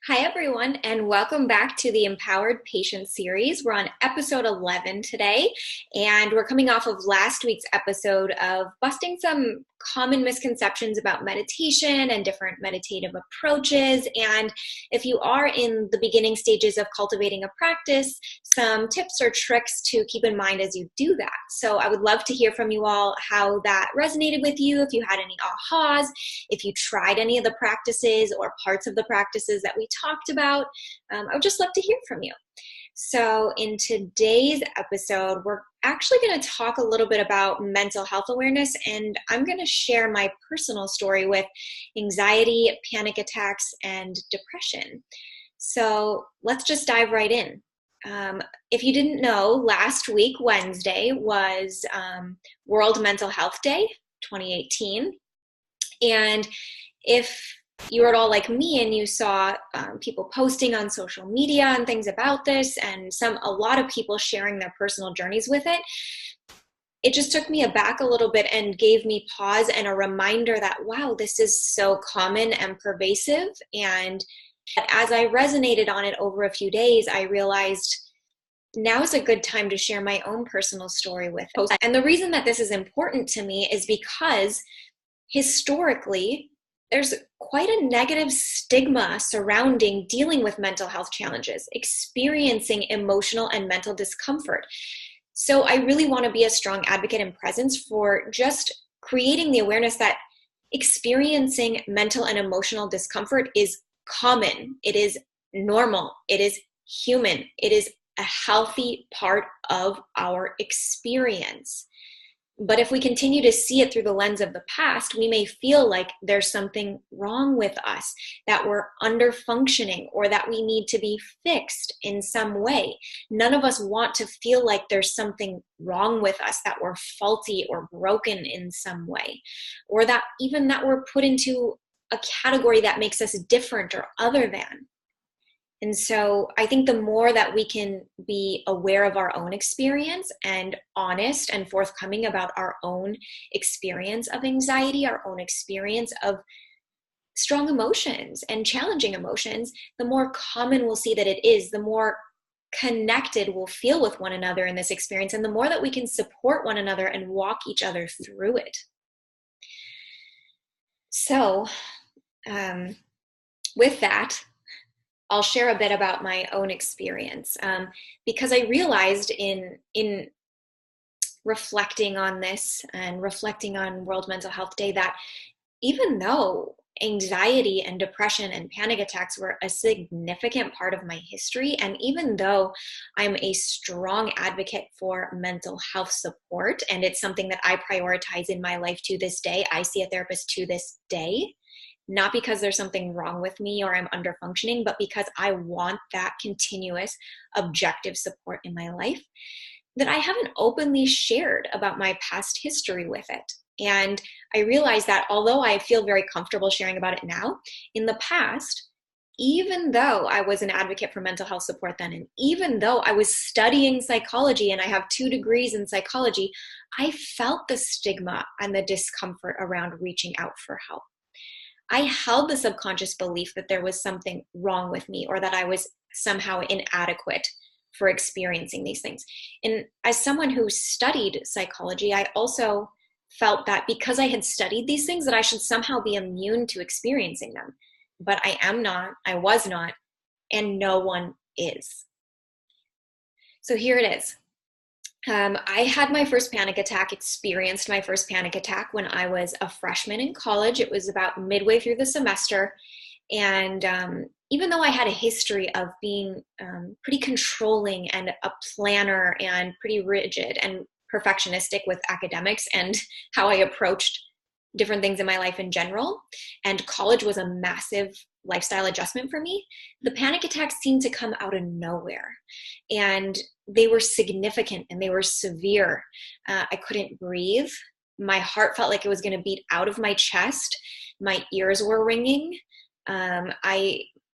Hi, everyone, and welcome back to the Empowered Patient series. We're on episode 11 today, and we're coming off of last week's episode of busting some common misconceptions about meditation and different meditative approaches. And if you are in the beginning stages of cultivating a practice, some tips or tricks to keep in mind as you do that. So I would love to hear from you all how that resonated with you, if you had any ahas, if you tried any of the practices or parts of the practices that we talked about. I would just love to hear from you. So in today's episode, we're actually going to talk a little bit about mental health awareness, and I'm going to share my personal story with anxiety, panic attacks, and depression. So let's just dive right in. If you didn't know, last week, Wednesday, was World Mental Health Day 2018. And if you were at all like me and you saw people posting on social media and things about this, and a lot of people sharing their personal journeys with it, it just took me aback a little bit and gave me pause and a reminder that, wow, this is so common and pervasive. And as I resonated on it over a few days, I realized now is a good time to share my own personal story with it. And the reason that this is important to me is because historically, there's quite a negative stigma surrounding dealing with mental health challenges, experiencing emotional and mental discomfort. So I really want to be a strong advocate and presence for just creating the awareness that experiencing mental and emotional discomfort is common. It is normal. It is human. It is a healthy part of our experience. But if we continue to see it through the lens of the past, we may feel like there's something wrong with us, that we're under-functioning, or that we need to be fixed in some way. None of us want to feel like there's something wrong with us, that we're faulty or broken in some way, or that even that we're put into a category that makes us different or other than. And so I think the more that we can be aware of our own experience and honest and forthcoming about our own experience of anxiety, our own experience of strong emotions and challenging emotions, the more common we'll see that it is, the more connected we'll feel with one another in this experience, and the more that we can support one another and walk each other through it. So with that, I'll share a bit about my own experience because I realized in reflecting on this and reflecting on World Mental Health Day that even though anxiety and depression and panic attacks were a significant part of my history, and even though I'm a strong advocate for mental health support, and it's something that I prioritize in my life to this day, I see a therapist to this day, not because there's something wrong with me or I'm under functioning, but because I want that continuous objective support in my life, that I haven't openly shared about my past history with it. And I realized that although I feel very comfortable sharing about it now, in the past, even though I was an advocate for mental health support then, and even though I was studying psychology and I have 2 degrees in psychology, I felt the stigma and the discomfort around reaching out for help. I held the subconscious belief that there was something wrong with me, or that I was somehow inadequate for experiencing these things. And as someone who studied psychology, I also felt that because I had studied these things, that I should somehow be immune to experiencing them. But I am not, I was not, and no one is. So here it is. I had my first panic attack, experienced my first panic attack when I was a freshman in college. It was about midway through the semester. And even though I had a history of being pretty controlling and a planner and pretty rigid and perfectionistic with academics and how I approached different things in my life in general, and college was a massive lifestyle adjustment for me, the panic attacks seemed to come out of nowhere. And they were significant and they were severe. I couldn't breathe. My heart felt like it was going to beat out of my chest. My ears were ringing. My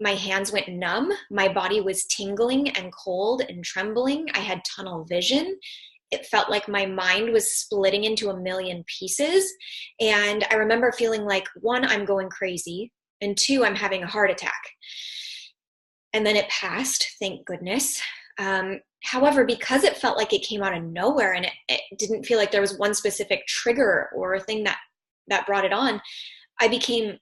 hands went numb. My body was tingling and cold and trembling. I had tunnel vision. It felt like my mind was splitting into a million pieces. And I remember feeling like, 1, I'm going crazy, and 2, I'm having a heart attack. And then it passed, thank goodness. However, because it felt like it came out of nowhere and it didn't feel like there was one specific trigger or thing that brought it on, I became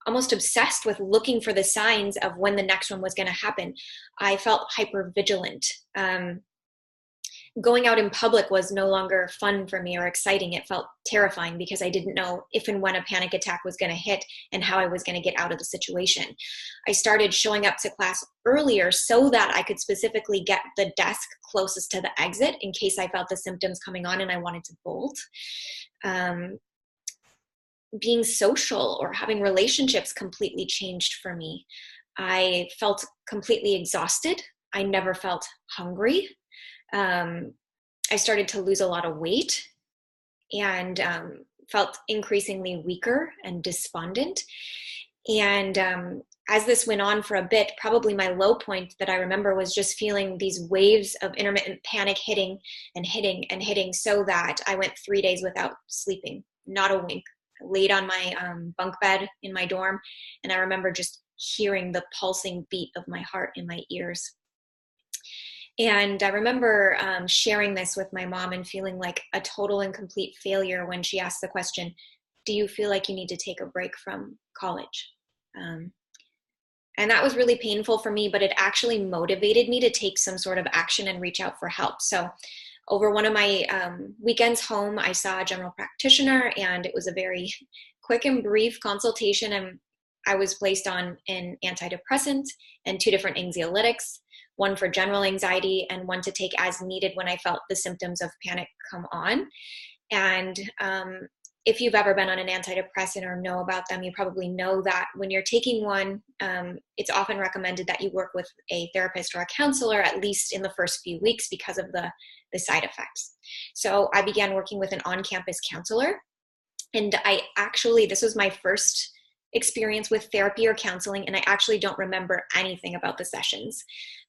almost obsessed with looking for the signs of when the next one was going to happen. I felt hyper vigilant. Going out in public was no longer fun for me or exciting. It felt terrifying because I didn't know if and when a panic attack was going to hit and how I was going to get out of the situation. I started showing up to class earlier so that I could specifically get the desk closest to the exit in case I felt the symptoms coming on and I wanted to bolt. Being social or having relationships completely changed for me. I felt completely exhausted. I never felt hungry. I started to lose a lot of weight and felt increasingly weaker and despondent. And as this went on for a bit, probably my low point that I remember was just feeling these waves of intermittent panic hitting and hitting and hitting, so that I went 3 days without sleeping, not a wink. I laid on my bunk bed in my dorm, and I remember just hearing the pulsing beat of my heart in my ears. And I remember sharing this with my mom and feeling like a total and complete failure when she asked the question, do you feel like you need to take a break from college? And that was really painful for me, but it actually motivated me to take some sort of action and reach out for help. So over one of my weekends home, I saw a general practitioner, and it was a very quick and brief consultation. And I was placed on an antidepressant and 2 different anxiolytics, one for general anxiety and one to take as needed when I felt the symptoms of panic come on. And if you've ever been on an antidepressant or know about them, you probably know that when you're taking one, it's often recommended that you work with a therapist or a counselor, at least in the first few weeks, because of the side effects. So I began working with an on-campus counselor. And this was my first experience with therapy or counseling, and I actually don't remember anything about the sessions.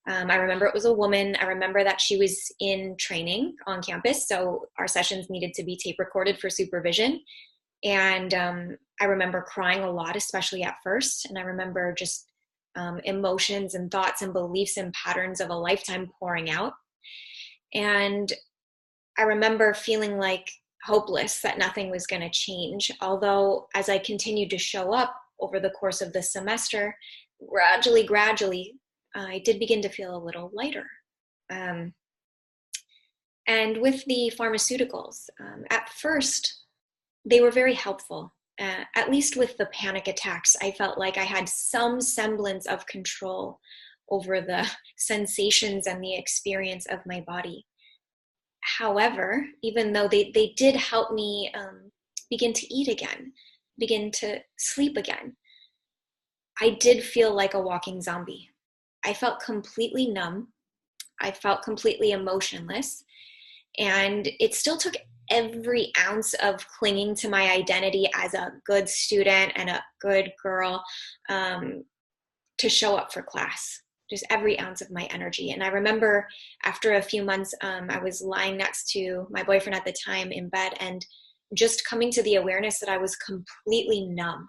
I remember it was a woman. I remember that she was in training on campus, so our sessions needed to be tape recorded for supervision. And I remember crying a lot, especially at first. And I remember just emotions and thoughts and beliefs and patterns of a lifetime pouring out. And I remember feeling like hopeless, that nothing was going to change. Although as I continued to show up over the course of the semester, gradually, I did begin to feel a little lighter. And with the pharmaceuticals, at first, they were very helpful. At least with the panic attacks, I felt like I had some semblance of control over the sensations and the experience of my body. However, even though they did help me begin to eat again, begin to sleep again, I did feel like a walking zombie. I felt completely numb. I felt completely emotionless. And it still took every ounce of clinging to my identity as a good student and a good girl to show up for class. Just every ounce of my energy. And I remember after a few months, I was lying next to my boyfriend at the time in bed, and just coming to the awareness that I was completely numb,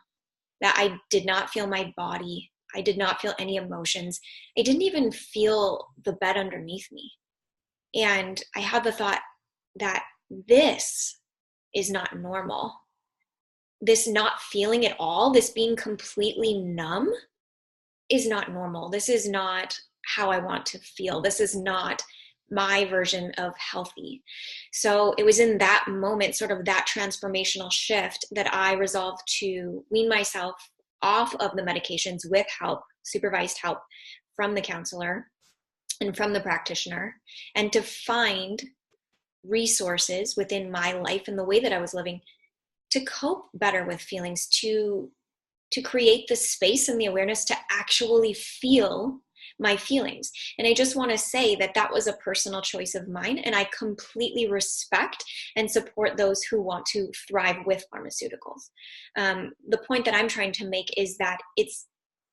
that I did not feel my body. I did not feel any emotions. I didn't even feel the bed underneath me. And I had the thought that this is not normal. This not feeling at all, this being completely numb, is not normal. This is not how I want to feel. This is not my version of healthy. So it was in that moment, sort of that transformational shift, that I resolved to wean myself off of the medications with help, supervised help from the counselor and from the practitioner, and to find resources within my life and the way that I was living to cope better with feelings, to create the space and the awareness to actually feel my feelings. And I just want to say that that was a personal choice of mine, and I completely respect and support those who want to thrive with pharmaceuticals. The point that I'm trying to make is that it's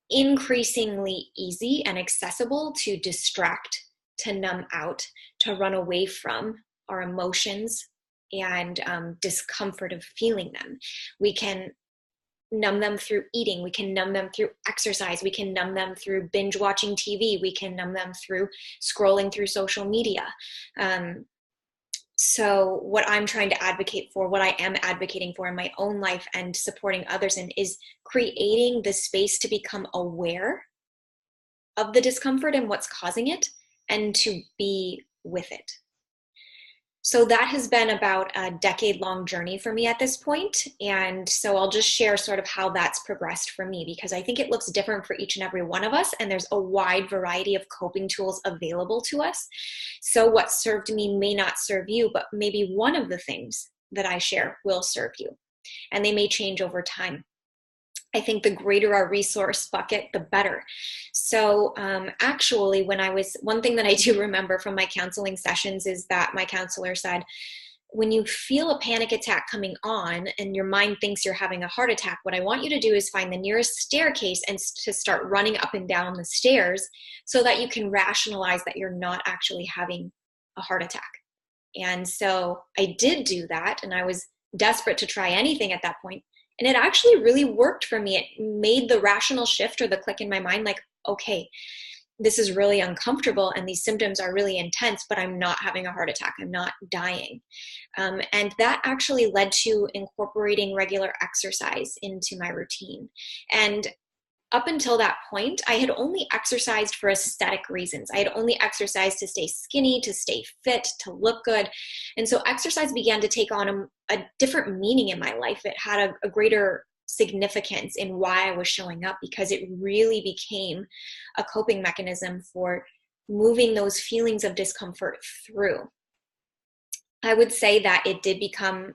increasingly easy and accessible to distract, to numb out, to run away from our emotions and discomfort of feeling them. We can numb them through eating. We can numb them through exercise. We can numb them through binge watching TV. We can numb them through scrolling through social media. So what I'm trying to advocate for, what I am advocating for in my own life and supporting others in, is creating the space to become aware of the discomfort and what's causing it, and to be with it. So that has been about a decade-long journey for me at this point. And so I'll just share sort of how that's progressed for me, because I think it looks different for each and every one of us. And there's a wide variety of coping tools available to us. So what served me may not serve you, but maybe one of the things that I share will serve you. And they may change over time. I think the greater our resource bucket, the better. So actually, one thing that I do remember from my counseling sessions is that my counselor said, when you feel a panic attack coming on and your mind thinks you're having a heart attack, what I want you to do is find the nearest staircase and to start running up and down the stairs so that you can rationalize that you're not actually having a heart attack. And so I did do that, and I was desperate to try anything at that point. And it actually really worked for me. It made the rational shift or the click in my mind, like, okay, this is really uncomfortable and these symptoms are really intense, but I'm not having a heart attack. I'm not dying. And that actually led to incorporating regular exercise into my routine. And up until that point, I had only exercised for aesthetic reasons. I had only exercised to stay skinny, to stay fit, to look good. And so exercise began to take on a different meaning in my life. It had a greater significance in why I was showing up, because it really became a coping mechanism for moving those feelings of discomfort through. I would say that it did become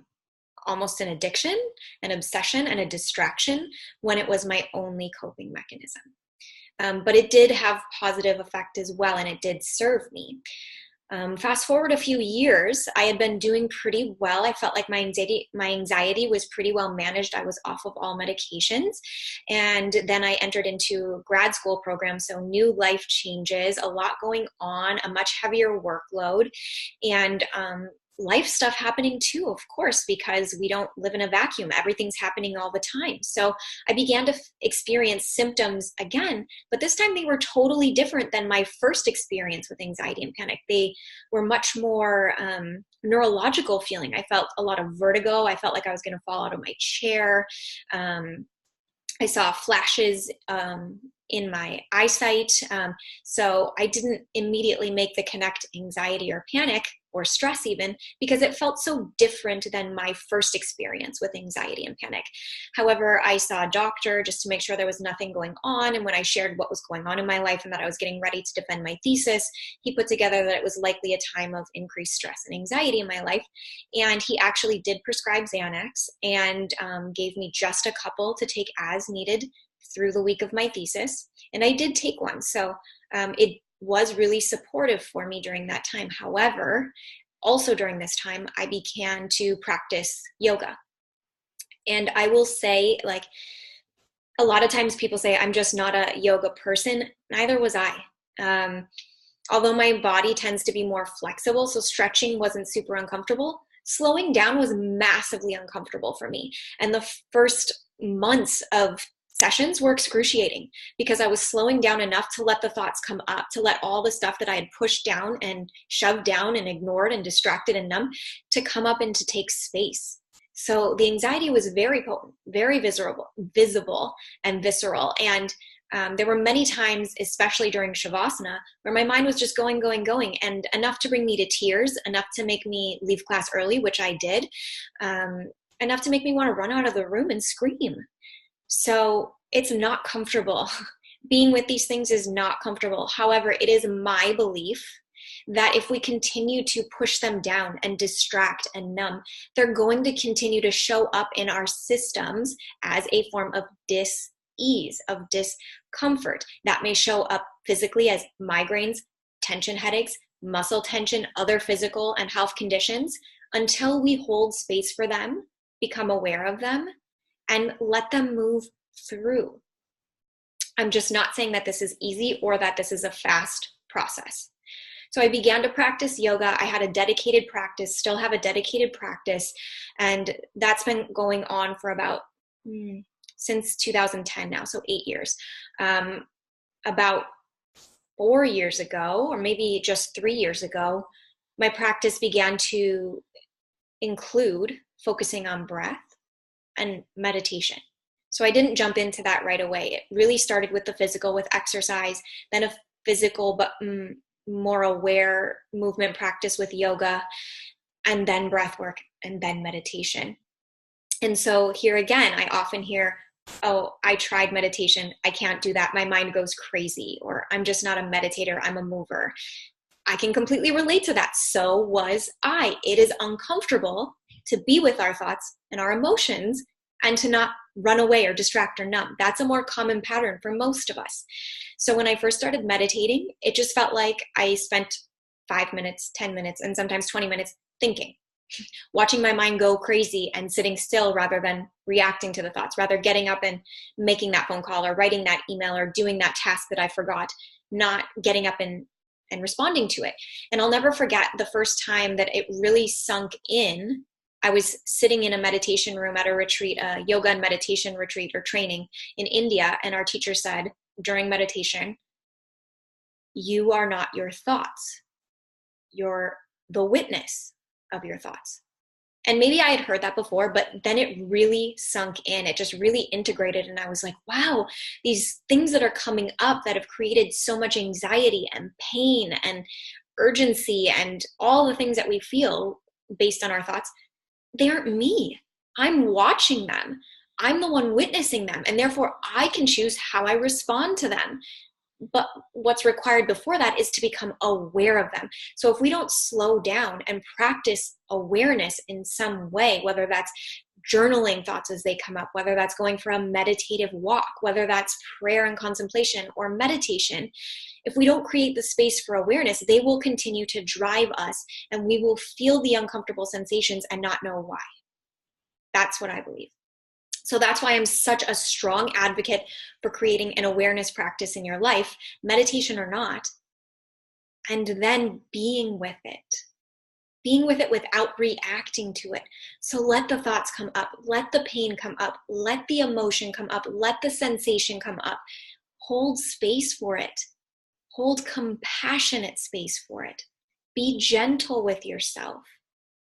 almost an addiction, an obsession, and a distraction when it was my only coping mechanism. But it did have positive effect as well, and it did serve me. Fast forward a few years, I had been doing pretty well. I felt like my anxiety was pretty well managed. I was off of all medications. And then I entered into grad school program. So new life changes, a lot going on, a much heavier workload, and life stuff happening too, of course, because we don't live in a vacuum. Everything's happening all the time. So I began to experience symptoms again, but this time they were totally different than my first experience with anxiety and panic. They were much more neurological feeling. I felt a lot of vertigo. I felt like I was going to fall out of my chair. I saw flashes in my eyesight. So I didn't immediately make the connect anxiety or panic or stress even, because it felt so different than my first experience with anxiety and panic. However, I saw a doctor just to make sure there was nothing going on. And when I shared what was going on in my life and that I was getting ready to defend my thesis, he put together that it was likely a time of increased stress and anxiety in my life. And he actually did prescribe Xanax and gave me just a couple to take as needed through the week of my thesis. And I did take one. So it was really supportive for me during that time. However, also during this time, I began to practice yoga. And I will say, like, a lot of times people say, I'm just not a yoga person. Neither was I. Although my body tends to be more flexible, so stretching wasn't super uncomfortable, slowing down was massively uncomfortable for me. And the first months of sessions were excruciating because I was slowing down enough to let the thoughts come up, to let all the stuff that I had pushed down and shoved down and ignored and distracted and numb to come up and to take space. So the anxiety was very potent, very visible and visceral. And there were many times, especially during Shavasana, where my mind was just going, and enough to bring me to tears, enough to make me leave class early, which I did, enough to make me want to run out of the room and scream. So it's not comfortable. Being with these things is not comfortable. However, it is my belief that if we continue to push them down and distract and numb, they're going to continue to show up in our systems as a form of dis-ease, of discomfort. That may show up physically as migraines, tension headaches, muscle tension, other physical and health conditions, until we hold space for them, become aware of them, and let them move through. I'm just not saying that this is easy or that this is a fast process. So I began to practice yoga. I had a dedicated practice, still have a dedicated practice, and that's been going on for about since 2010 now, so 8 years. About 4 years ago, or maybe just 3 years ago, my practice began to include focusing on breath and meditation. So I didn't jump into that right away. It really started with the physical, with exercise, then a physical but more aware movement practice with yoga, and then breath work, and then meditation. And so here again, I often hear, oh, I tried meditation. I can't do that. My mind goes crazy, or I'm just not a meditator. I'm a mover. I can completely relate to that. So was I. It is uncomfortable to be with our thoughts and our emotions and to not run away or distract or numb. That's a more common pattern for most of us. So when I first started meditating, it just felt like I spent 5 minutes, 10 minutes, and sometimes 20 minutes thinking, watching my mind go crazy and sitting still rather than reacting to the thoughts, rather getting up and making that phone call or writing that email or doing that task that I forgot, not getting up and responding to it. And I'll never forget the first time that it really sunk in. I was sitting in a meditation room at a retreat, a yoga and meditation retreat or training in India, and our teacher said during meditation, you are not your thoughts. You're the witness of your thoughts. And maybe I had heard that before, but then it really sunk in. It just really integrated. And I was like, wow, these things that are coming up that have created so much anxiety and pain and urgency and all the things that we feel based on our thoughts, they aren't me. I'm watching them. I'm the one witnessing them. And therefore I can choose how I respond to them. But what's required before that is to become aware of them. So if we don't slow down and practice awareness in some way, whether that's journaling thoughts as they come up, whether that's going for a meditative walk, whether that's prayer and contemplation or meditation, if we don't create the space for awareness, they will continue to drive us and we will feel the uncomfortable sensations and not know why. That's what I believe. So that's why I'm such a strong advocate for creating an awareness practice in your life, meditation or not, and then being with it without reacting to it. So let the thoughts come up, let the pain come up, let the emotion come up, let the sensation come up. Hold space for it. Hold compassionate space for it. Be gentle with yourself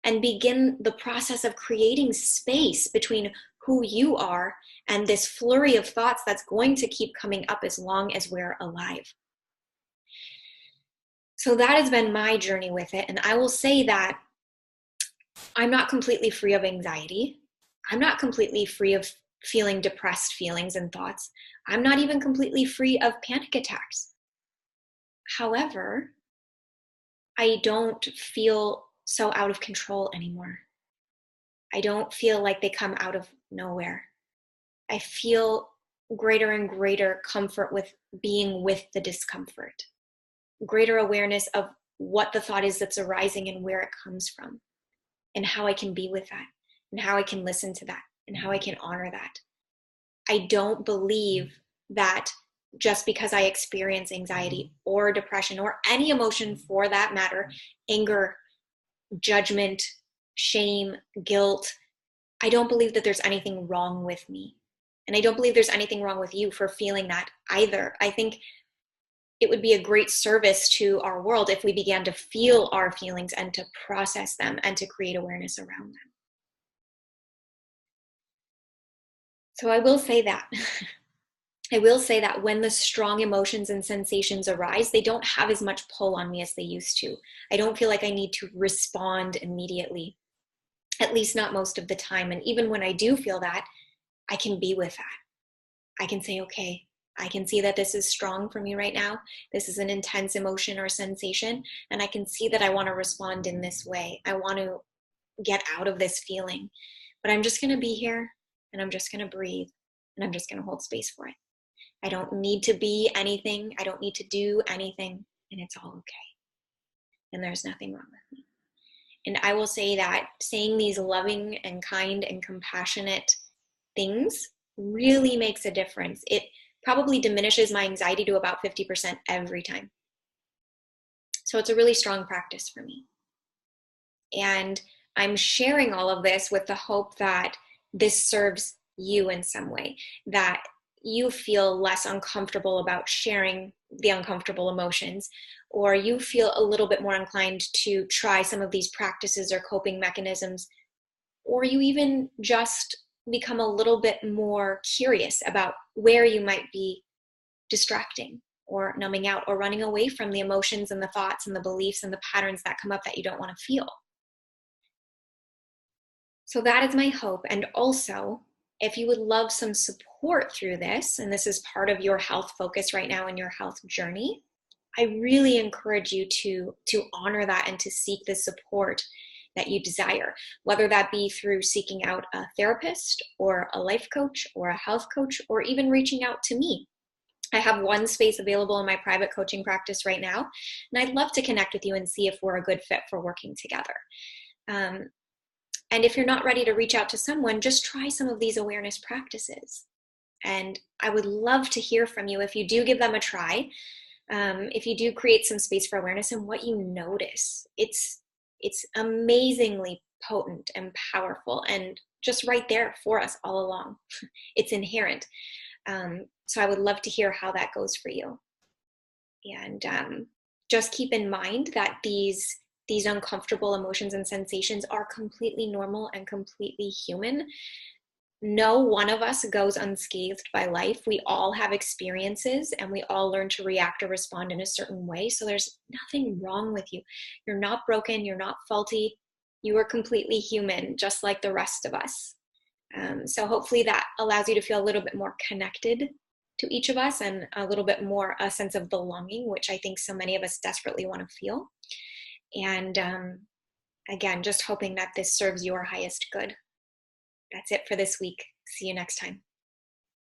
and begin the process of creating space between who you are and this flurry of thoughts that's going to keep coming up as long as we're alive. So that has been my journey with it. And I will say that I'm not completely free of anxiety. I'm not completely free of feeling depressed feelings and thoughts. I'm not even completely free of panic attacks. However, I don't feel so out of control anymore. I don't feel like they come out of nowhere. I feel greater and greater comfort with being with the discomfort, greater awareness of what the thought is that's arising and where it comes from, and how I can be with that, and how I can listen to that, and how I can honor that. I don't believe that just because I experience anxiety or depression or any emotion for that matter, anger, judgment, shame, guilt, I don't believe that there's anything wrong with me. And I don't believe there's anything wrong with you for feeling that either. I think it would be a great service to our world if we began to feel our feelings and to process them and to create awareness around them. So I will say that. I will say that when the strong emotions and sensations arise, they don't have as much pull on me as they used to. I don't feel like I need to respond immediately, at least not most of the time. And even when I do feel that, I can be with that. I can say, okay, I can see that this is strong for me right now. This is an intense emotion or sensation. And I can see that I want to respond in this way. I want to get out of this feeling. But I'm just going to be here and I'm just going to breathe and I'm just going to hold space for it. I don't need to be anything. I don't need to do anything. And it's all okay. And there's nothing wrong with me. And I will say that saying these loving and kind and compassionate things really makes a difference. It probably diminishes my anxiety to about 50% every time. So it's a really strong practice for me. And I'm sharing all of this with the hope that this serves you in some way, that you feel less uncomfortable about sharing the uncomfortable emotions, or you feel a little bit more inclined to try some of these practices or coping mechanisms, or you even just become a little bit more curious about where you might be distracting or numbing out or running away from the emotions and the thoughts and the beliefs and the patterns that come up that you don't want to feel. So that is my hope. And also, if you would love some support through this, and this is part of your health focus right now in your health journey, I really encourage you to honor that and to seek the support that you desire, whether that be through seeking out a therapist or a life coach or a health coach, or even reaching out to me. I have one space available in my private coaching practice right now, and I'd love to connect with you and see if we're a good fit for working together. And if you're not ready to reach out to someone, just try some of these awareness practices. And I would love to hear from you if you do give them a try, if you do create some space for awareness and what you notice. It's amazingly potent and powerful and just right there for us all along. It's inherent. So I would love to hear how that goes for you. And just keep in mind that these uncomfortable emotions and sensations are completely normal and completely human. No one of us goes unscathed by life. We all have experiences and we all learn to react or respond in a certain way. So there's nothing wrong with you. You're not broken. You're not faulty. You are completely human, just like the rest of us. So hopefully that allows you to feel a little bit more connected to each of us and a little bit more a sense of belonging, which I think so many of us desperately want to feel. And again, just hoping that this serves your highest good. That's it for this week. See you next time.